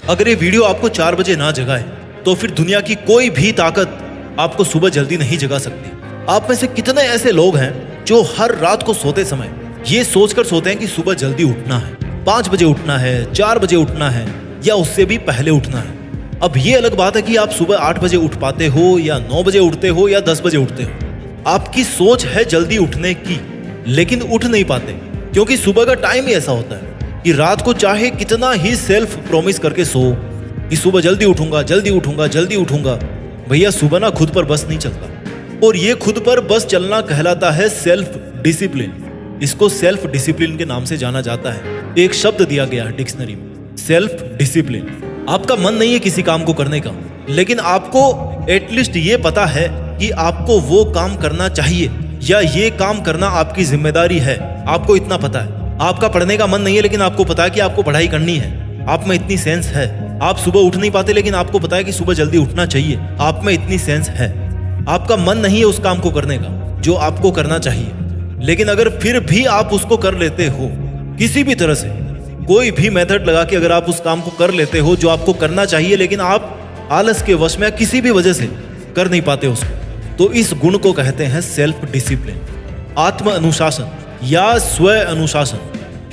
अगर ये वीडियो आपको 4 बजे ना जगाए तो फिर दुनिया की कोई भी ताकत आपको सुबह जल्दी नहीं जगा सकती। आप में से कितने ऐसे लोग हैं जो हर रात को सोते समय ये सोचकर सोते हैं कि सुबह जल्दी उठना है, 5 बजे उठना है, 4 बजे उठना है या उससे भी पहले उठना है। अब ये अलग बात है कि आप सुबह 8 बजे उठ पाते हो या 9 बजे उठते हो या 10 बजे उठते हो। आपकी सोच है जल्दी उठने की, लेकिन उठ नहीं पाते क्योंकि सुबह का टाइम ही ऐसा होता है कि रात को चाहे कितना ही सेल्फ प्रॉमिस करके सो कि सुबह जल्दी उठूंगा, जल्दी उठूंगा, जल्दी उठूंगा, भैया सुबह ना खुद पर बस नहीं चलता। और ये खुद पर बस चलना कहलाता है सेल्फ डिसिप्लिन। इसको सेल्फ डिसिप्लिन के नाम से जाना जाता है। एक शब्द दिया गया है डिक्शनरी में, सेल्फ डिसिप्लिन। आपका मन नहीं है किसी काम को करने का, लेकिन आपको एटलीस्ट ये पता है कि आपको वो काम करना चाहिए या ये काम करना आपकी जिम्मेदारी है। आपको इतना पता है। आपका पढ़ने का मन नहीं है, लेकिन आपको पता है कि आपको पढ़ाई करनी है। आप में इतनी सेंस है। आप सुबह उठ नहीं पाते, लेकिन आपको पता है कि सुबह जल्दी उठना चाहिए। आप में इतनी सेंस है। आपका मन नहीं है उस काम को करने का जो आपको करना चाहिए, लेकिन अगर फिर भी आप उसको कर लेते हो किसी भी तरह से, कोई भी मेथड लगा के अगर आप उस काम को कर लेते हो जो आपको करना चाहिए, लेकिन आप आलस के वश में किसी भी वजह से कर नहीं पाते उसको, तो इस गुण को कहते हैं सेल्फ डिसिप्लिन, आत्म अनुशासन या स्व अनुशासन।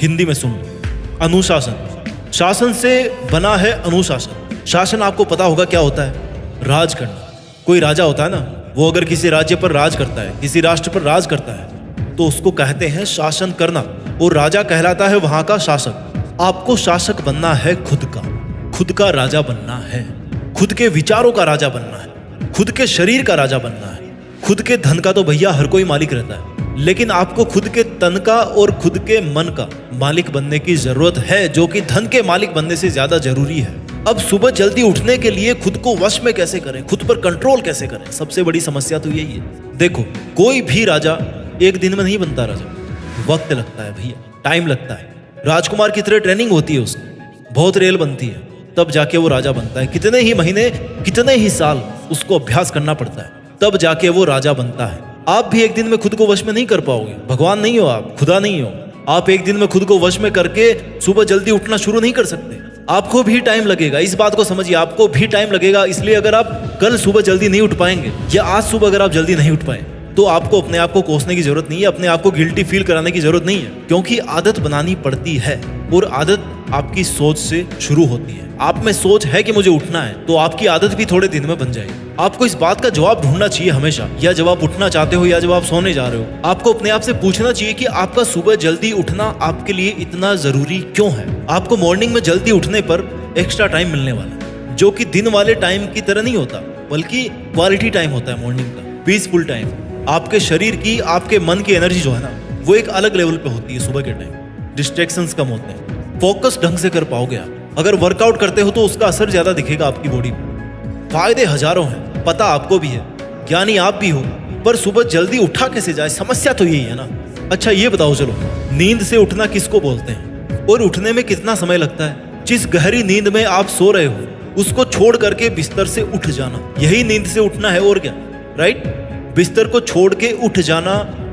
हिंदी में सुन लो, अनुशासन। शासन से बना है अनुशासन। शासन आपको पता होगा क्या होता है? राज करना। कोई राजा होता है ना, वो अगर किसी राज्य पर राज करता है, किसी राष्ट्र पर राज करता है, तो उसको कहते हैं शासन करना, और राजा कहलाता है वहां का शासक। आपको शासक बनना है खुद का राजा बनना है, खुद के विचारों का राजा बनना है, खुद के शरीर का राजा बनना है। खुद के धन का तो भैया हर कोई मालिक रहता है, लेकिन आपको खुद के तन का और खुद के मन का मालिक बनने की जरूरत है, जो कि धन के मालिक बनने से ज्यादा जरूरी है। अब सुबह जल्दी उठने के लिए खुद को वश में कैसे करें, खुद पर कंट्रोल कैसे करें, सबसे बड़ी समस्या तो यही है। देखो, कोई भी राजा एक दिन में नहीं बनता राजा, वक्त लगता है भैया, टाइम लगता है। राजकुमार की तरह ट्रेनिंग होती है उसकी, बहुत रेल बनती है, तब जाके वो राजा बनता है। कितने ही महीने, कितने ही साल उसको अभ्यास करना पड़ता है, तब जाके वो राजा बनता है। आप भी एक दिन में खुद को वश में नहीं कर पाओगे। भगवान नहीं हो आप, खुदा नहीं हो। आप एक दिन में खुद को वश में करके सुबह जल्दी उठना शुरू नहीं कर सकते। आपको भी टाइम लगेगा, इस बात को समझिए, आपको भी टाइम लगेगा। इसलिए अगर आप कल सुबह जल्दी नहीं उठ पाएंगे या आज सुबह अगर आप जल्दी नहीं उठ पाए, तो आपको अपने आप को कोसने की जरूरत नहीं है, अपने आप को गिल्टी फील कराने की जरूरत नहीं है, क्योंकि आदत बनानी पड़ती है और आदत आपकी सोच से शुरू होती है। आप में सोच है कि मुझे उठना है, तो आपकी आदत भी थोड़े दिन में बन जाएगी। आपको इस बात का जवाब ढूंढना चाहिए हमेशा, या जब आप उठना चाहते हो या जब आप सोने जा रहे हो, आपको अपने आप से पूछना चाहिए कि आपका सुबह जल्दी उठना आपके लिए इतना जरूरी क्यों है। आपको मॉर्निंग में जल्दी उठने पर एक्स्ट्रा टाइम मिलने वाला है, जो कि दिन वाले टाइम की तरह नहीं होता, बल्कि क्वालिटी टाइम होता है मॉर्निंग का, पीसफुल टाइम। आपके शरीर की, आपके मन की एनर्जी जो है ना, वो एक अलग लेवल पे होती है सुबह के टाइम। डिस्ट्रैक्शंस कम होते हैं, फोकस ढंग से कर पाओगे आप। अगर वर्कआउट करते हो तो उसका असर ज्यादा दिखेगा आपकी बॉडी में। फायदे हजारों हैं, पता आपको भी है, ज्ञानी आप भी हो, पर सुबह जल्दी उठा कैसे जाए, समस्या तो यही है ना। अच्छा ये बताओ, चलो, नींद से उठना किसको बोलते हैं और उठने में कितना समय लगता है? जिस गहरी नींद में आप सो रहे हो उसको छोड़ करके बिस्तर से उठ जाना, यही नींद से उठना है, और क्या, राइट? बिस्तर को छोड़ के उठ जाना,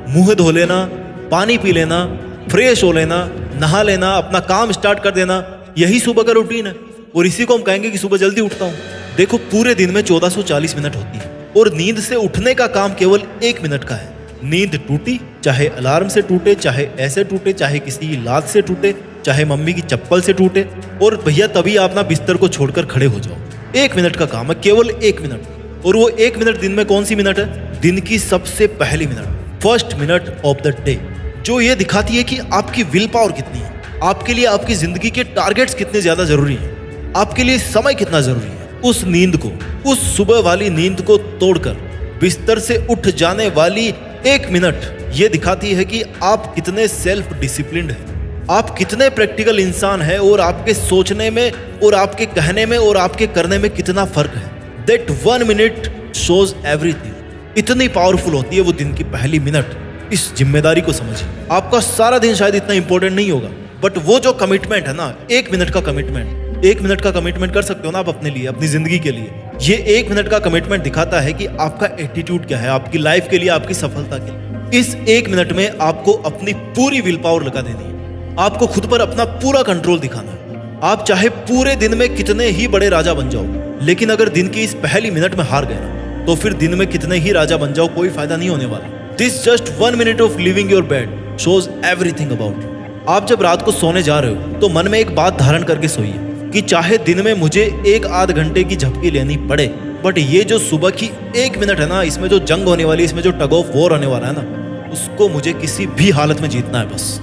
मुंह धो लेना, पानी पी लेना, फ्रेश हो लेना, नहा लेना, अपना काम स्टार्ट कर देना, यही सुबह का रूटीन है। और इसी को हम कहेंगे कि सुबह जल्दी उठता हूं। देखो, पूरे दिन में 1440 मिनट होती है और नींद से उठने का काम केवल 1 मिनट का है। नींद टूटी, चाहे अलार्म से टूटे, चाहे ऐसे टूटे, चाहे किसी लात से टूटे, चाहे मम्मी की चप्पल से टूटे, और भैया तभी आप ना बिस्तर को छोड़कर खड़े हो जाओ। 1 मिनट का काम है, केवल 1 मिनट। और वो 1 मिनट दिन में कौन सी मिनट है? दिन की सबसे पहली minute, first minute of the day, जो ये दिखाती है कि आपकी विल पावर कितनी है, आपके लिए आपकी जिंदगी के टारगेट्स कितने ज्यादा जरूरी हैं, आपके लिए समय कितना जरूरी है। उस नींद को, उस सुबह वाली नींद को तोड़कर बिस्तर से उठ जाने वाली 1 मिनट ये दिखाती है कि आप कितने सेल्फ डिसिप्लिन्ड हैं, आप कितने प्रैक्टिकल इंसान हैं, और आपके सोचने में और आपके कहने में और आपके करने में कितना फर्क है। That 1 minute shows everything. इतनी पावरफुल होती है वो दिन की पहली मिनट। इस जिम्मेदारी को समझिए। आपका सारा दिन शायद इतना इंपॉर्टेंट नहीं होगा, बट वो जो कमिटमेंट है ना, 1 मिनट का कमिटमेंट, 1 मिनट का कमिटमेंट कर सकते हो ना आप अपने लिए, अपनी जिंदगी के लिए। ये 1 मिनट का कमिटमेंट दिखाता है कि आपका एटीट्यूड क्या है आपकी लाइफ के लिए, आपकी सफलता के लिए। इस 1 मिनट में आपको अपनी पूरी विल पावर लगा देनी है, आपको खुद पर अपना पूरा कंट्रोल दिखाना है, आप चाहे पूरे दिन में कितने ही बड़े राजा बन जाओ, लेकिन अगर दिन की इस पहली मिनट में हार गए ना, तो फिर दिन में कितने ही राजा बन जाओ कोई फायदा नहीं होने वाला। This just 1 minute of living your bed shows everything about you. आप जब रात को सोने जा रहे हो तो मन में एक बात धारण करके सोइए कि चाहे दिन में मुझे 1 आध घंटे की झपकी लेनी पड़े, बट ये जो सुबह की 1 मिनट है ना, इसमें जो जंग होने वाली, इसमें जो टग ऑफ वॉर होने वाला है ना, उसको मुझे किसी भी हालत में जीतना है। बस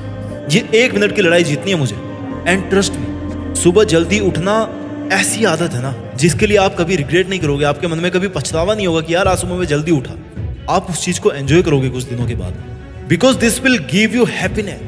ये 1 मिनट की लड़ाई जीतनी है मुझे। एंड ट्रस्ट मी, सुबह जल्दी उठना ऐसी आदत है ना जिसके लिए आप कभी रिग्रेट नहीं करोगे। आपके मन में कभी पछतावा नहीं होगा कि यार आज सुबह में जल्दी उठा। आप उस चीज को एंजॉय करोगे कुछ दिनों के बाद, because this will give you happiness,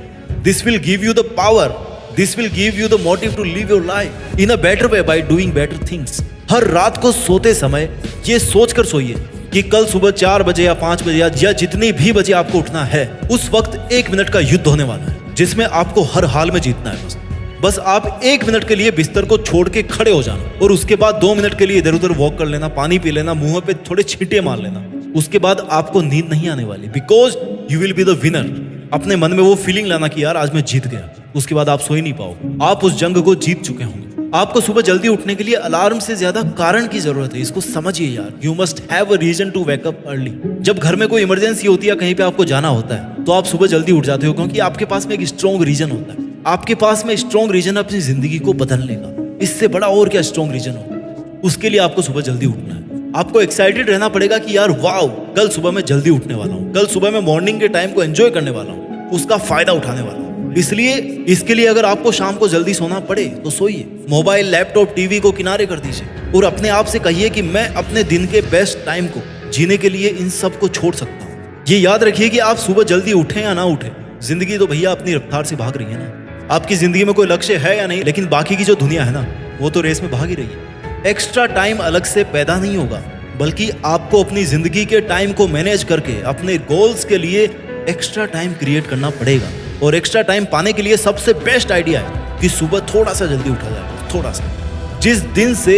this will give you the power, this will give you the motive to live your life in a better way by doing better things. हर रात को सोते समय ये सोचकर सोइए कि कल सुबह 4 बजे या 5 बजे या जितनी भी बजे आपको उठना है, उस वक्त 1 मिनट का युद्ध होने वाला है जिसमें आपको हर हाल में जीतना है। बस आप 1 मिनट के लिए बिस्तर को छोड़ के खड़े हो जाना और उसके बाद 2 मिनट के लिए इधर उधर वॉक कर लेना, पानी पी लेना, मुंह पे थोड़े छींटे मार लेना। उसके बाद आपको नींद नहीं आने वाली, because you will be the winner. अपने मन में वो फीलिंग लाना कि यार आज मैं जीत गया। उसके बाद आप सो ही नहीं पाओगे, आप उस जंग को जीत चुके होंगे। आपको सुबह जल्दी उठने के लिए अलार्म से ज्यादा कारण की जरूरत है, इसको समझिए यार। You must have a reason to wake up early. जब घर में कोई इमरजेंसी होती है, कहीं पे आपको जाना होता है, तो आप सुबह जल्दी उठ जाते हो क्योंकि आपके पास में एक स्ट्रॉन्ग रीजन होता है। आपके पास में स्ट्रॉन्ग रीजन अपनी जिंदगी को बदलने का, इससे बड़ा और क्या स्ट्रॉन्ग रीजन हो। उसके लिए आपको सुबह जल्दी उठना है। आपको एक्साइटेड रहना पड़ेगा कि यार वाओ, कल सुबह मैं जल्दी उठने वाला हूँ, कल सुबह मैं मॉर्निंग के टाइम को एंजॉय करने वाला हूँ, उसका फायदा उठाने वाला हूँ। इसलिए इसके लिए अगर आपको शाम को जल्दी सोना पड़े तो सोइए, मोबाइल लैपटॉप टीवी को किनारे कर दीजिए और अपने आप से कहिए कि मैं अपने दिन के बेस्ट टाइम को जीने के लिए इन सब को छोड़ सकता हूँ। ये याद रखिए कि आप सुबह जल्दी उठें या ना उठें, जिंदगी तो भैया अपनी रफ्तार से भाग रही है ना। आपकी जिंदगी में कोई लक्ष्य है या नहीं, लेकिन बाकी की जो दुनिया है ना, वो तो रेस में भाग ही रही है। एक्स्ट्रा टाइम अलग से पैदा नहीं होगा, बल्कि आपको अपनी जिंदगी के टाइम को मैनेज करके अपने गोल्स के लिए एक्स्ट्रा टाइम क्रिएट करना पड़ेगा। और एक्स्ट्रा टाइम पाने के लिए सबसे बेस्ट आइडिया है कि सुबह थोड़ा सा जल्दी उठा जाए, थोड़ा सा। जिस दिन से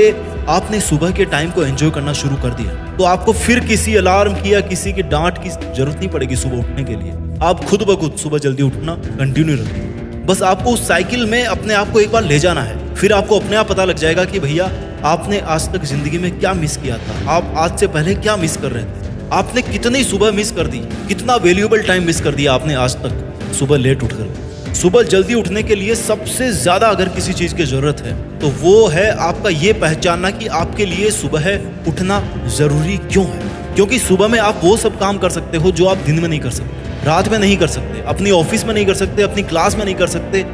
आपने सुबह के टाइम को एंजॉय करना शुरू कर दिया, तो आपको फिर किसी अलार्म की या किसी की डांट की जरूरत नहीं पड़ेगी सुबह उठने के लिए। आप खुद ब खुद सुबह जल्दी उठना कंटिन्यू रखें। बस आपको उस साइकिल में अपने आप को एक बार ले जाना है, फिर आपको अपने आप पता लग जाएगा कि भैया आपने आज तक जिंदगी में क्या मिस किया था, आप आज से पहले क्या मिस कर रहे थे, आपने कितनी सुबह मिस कर दी, कितना वैल्यूएबल टाइम मिस कर दिया आपने आज तक सुबह लेट उठकर। सुबह जल्दी उठने के लिए सबसे ज्यादा अगर किसी चीज की जरूरत है तो वो है आपका ये पहचानना कि आपके लिए सुबह उठना जरूरी क्यों है। क्योंकि सुबह में आप वो सब काम कर सकते हो जो आप दिन में नहीं कर सकते, रात में नहीं कर सकते, अपनी ऑफिस में नहीं कर सकते, अपनी क्लास में नहीं कर सकते।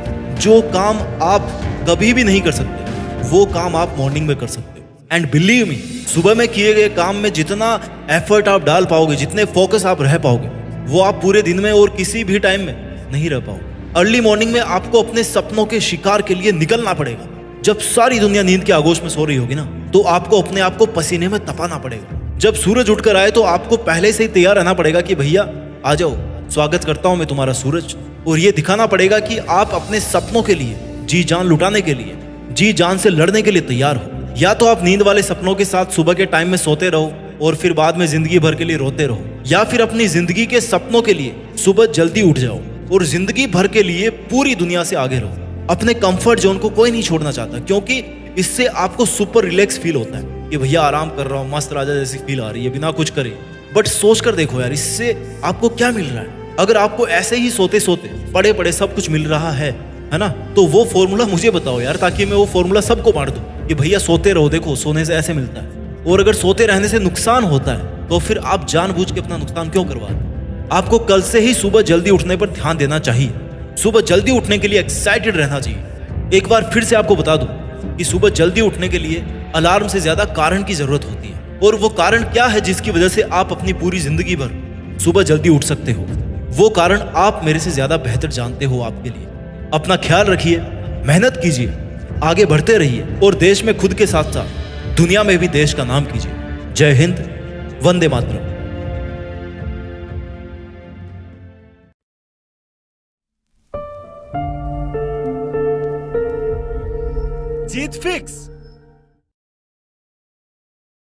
जो काम आप कभी भी नहीं कर सकते, वो काम आप मॉर्निंग में कर सकते हो। एंड बिलीव मी, सुबह में किए गए काम में जितना एफर्ट आप डाल पाओगे, जितने फोकस आप रह पाओगे, वो आप पूरे दिन में और किसी भी टाइम में नहीं रह पाओगे। अर्ली मॉर्निंग में आपको अपने सपनों के शिकार के लिए निकलना पड़ेगा। जब सारी दुनिया नींद के आगोश में सो रही होगी ना, तो आपको अपने आप को पसीने में तपाना पड़ेगा। जब सूरज उठकर आए तो आपको पहले से ही तैयार रहना पड़ेगा कि भैया आ जाओ, स्वागत करता हूं मैं तुम्हारा सूरज। और ये दिखाना पड़ेगा कि आप अपने सपनों के लिए जी जान लुटाने के लिए, जी जान से लड़ने के लिए तैयार हो। या तो आप नींद वाले सपनों के साथ सुबह के टाइम में सोते रहो और फिर बाद में जिंदगी भर के लिए रोते रहो, या फिर अपनी जिंदगी के सपनों के लिए सुबह जल्दी उठ जाओ और जिंदगी भर के लिए पूरी दुनिया से आगे रहो। अपने कंफर्ट जोन को कोई नहीं छोड़ना चाहता, क्योंकि इससे आपको सुपर रिलैक्स फील होता है कि भैया आराम कर रहा हूँ, मस्त राजा जैसी फील आ रही है बिना कुछ करे। बट सोच कर देखो यार, इससे आपको क्या मिल रहा है। अगर आपको ऐसे ही सोते सोते पड़े पड़े सब कुछ मिल रहा है ना, तो वो फॉर्मूला मुझे बताओ यार, ताकि मैं वो फॉर्मूला सबको बांट दूं कि भैया सोते रहो, देखो सोने से ऐसे मिलता है। और अगर सोते रहने से नुकसान होता है तो फिर आप जानबूझ के अपना नुकसान क्यों करवा रहे? आपको कल से ही सुबह जल्दी उठने पर ध्यान देना चाहिए। सुबह जल्दी उठने के लिए एक्साइटेड रहना चाहिए। एक बार फिर से आपको बता दूं कि सुबह जल्दी उठने के लिए अलार्म से ज्यादा कारण की जरूरत होती है। और वो कारण क्या है जिसकी वजह से आप अपनी पूरी जिंदगी भर सुबह जल्दी उठ सकते हो? वो कारण आप मेरे से ज्यादा बेहतर जानते हो। आपके लिए अपना ख्याल रखिए, मेहनत कीजिए, आगे बढ़ते रहिए और देश में खुद के साथ साथ दुनिया में भी देश का नाम कीजिए। जय हिंद, वंदे मातरम। जीत फिक्स।